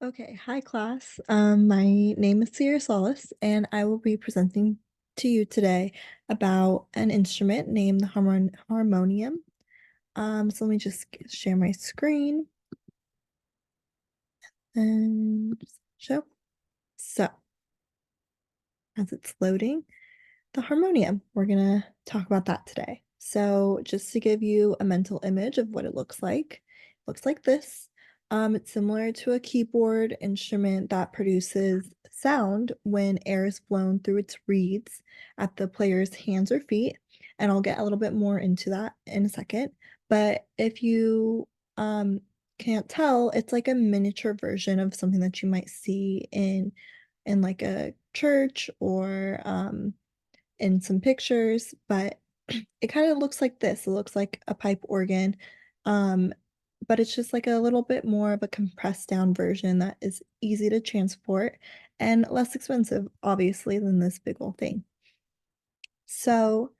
Okay, hi class. My name is Sierra Solis, and I will be presenting to you today about an instrument named the harmonium. So let me just share my screen and show. So, as it's loading, the harmonium, we're gonna talk about that today. So, just to give you a mental image of what it looks like this. It's similar to a keyboard instrument that produces sound when air is blown through its reeds at the player's hands or feet. And I'll get a little bit more into that in a second. But if you can't tell, it's like a miniature version of something that you might see in like a church or in some pictures, but it kind of looks like this. It looks like a pipe organ, um, but it's just like a little bit more of a compressed down version that is easy to transport and less expensive, obviously, than this big old thing. So,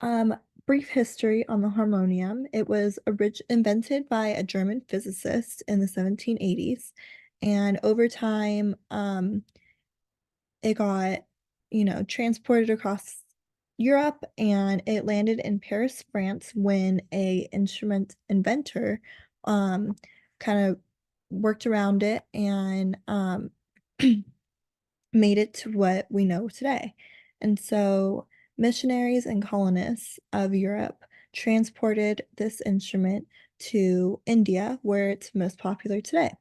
um, brief history on the harmonium. It was invented by a German physicist in the 1780s, and over time, it got, transported across Europe and it landed in Paris, France when a instrument inventor, kind of worked around it and, made it to what we know today. And so missionaries and colonists of Europe transported this instrument to India, where it's most popular today.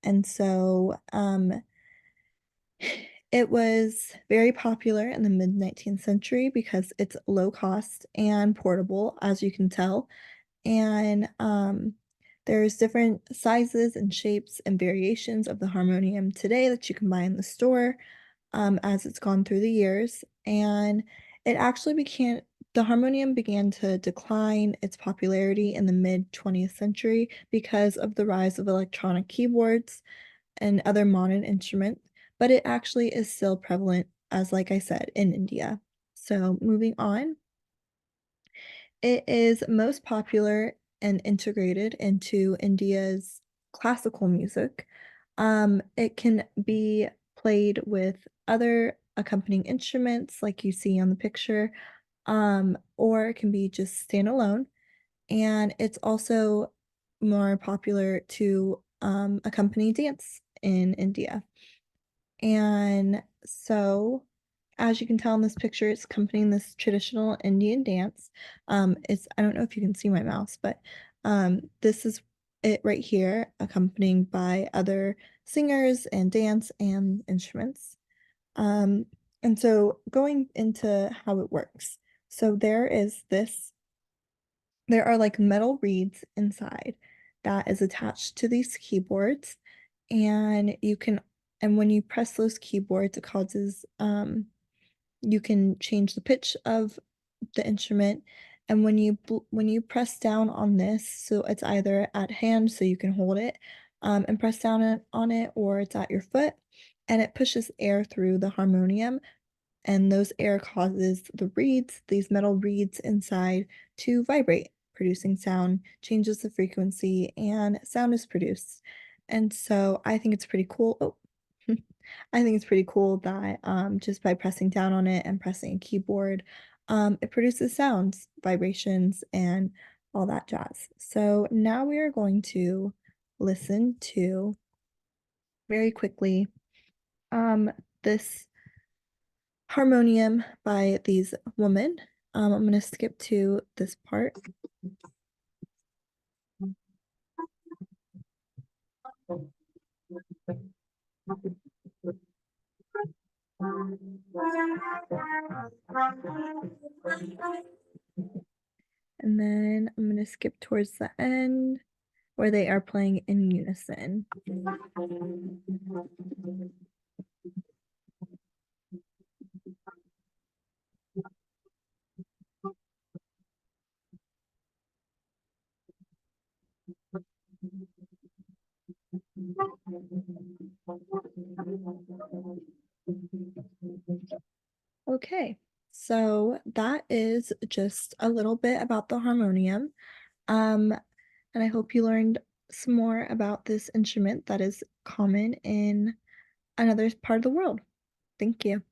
And so, it was very popular in the mid-19th century because it's low cost and portable, as you can tell, and, there's different sizes and shapes and variations of the harmonium today that you can buy in the store, as it's gone through the years, and it actually began the harmonium began to decline its popularity in the mid-20th century because of the rise of electronic keyboards and other modern instruments, but it actually is still prevalent, as like I said, in India. So moving on, it is most popular and integrated into India's classical music. It can be played with other accompanying instruments like you see on the picture, or it can be just standalone. And it's also more popular to accompany dance in India. And so, as you can tell in this picture, it's accompanying this traditional Indian dance. It's I don't know if you can see my mouse, but this is it right here, accompanied by other singers and dance and instruments. Um, and so going into how it works. So there are like metal reeds inside that is attached to these keyboards, and when you press those keyboards, it causes you can change the pitch of the instrument. And when you press down on this, so it's either at hand, so you can hold it, and press down on it, or it's at your foot, and it pushes air through the harmonium, and those air causes these metal reeds inside, to vibrate, producing sound, changes the frequency, and sound is produced. And so I think it's pretty cool. Oh, I think it's pretty cool that just by pressing down on it and pressing a keyboard, it produces sounds, vibrations, and all that jazz. So now we are going to listen to very quickly this Harmonium by these women. I'm gonna skip to this part. And then I'm gonna skip towards the end where they are playing in unison. Okay, so that is just a little bit about the harmonium. Um, and I hope you learned some more about this instrument that is common in another part of the world. Thank you.